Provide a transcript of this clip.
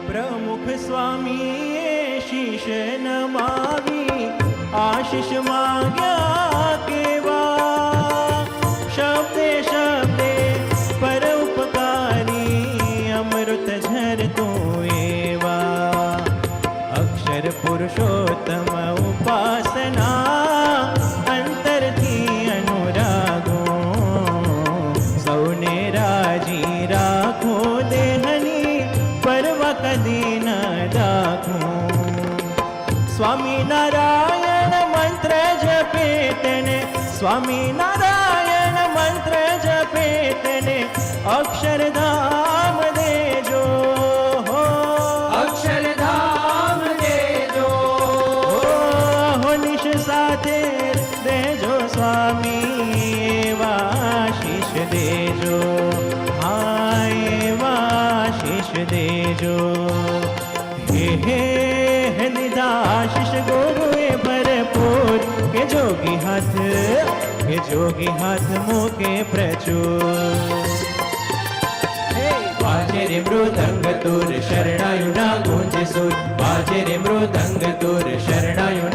प्रमुख स्वामी शीश नमावी आशीष मांग्या केवा शब्दे शब्दे पर उपकारी अमृत झरतो एवा अक्षर पुरुषोत्तम उपासना अंतर थी अनुरागो सौने राजी राखो देहनी परवा कदी न दाखो स्वामी नारायण मंत्र जपे तेने स्वामी नारायण मंत्र जपे तेने अक्षरधाम देजो हो अक्षरधाम देजो हो निश साथे देजो स्वामी एवा आशीष देजो हाँ एवा आशीष देजो हे आशीष गुरुए भरपूर के जोगी हाथ मोके प्रचुर बाजे रे मृदंग तुर शरणायुना गूंजे सुर बाजे रे मृदंग तुर शरणायुना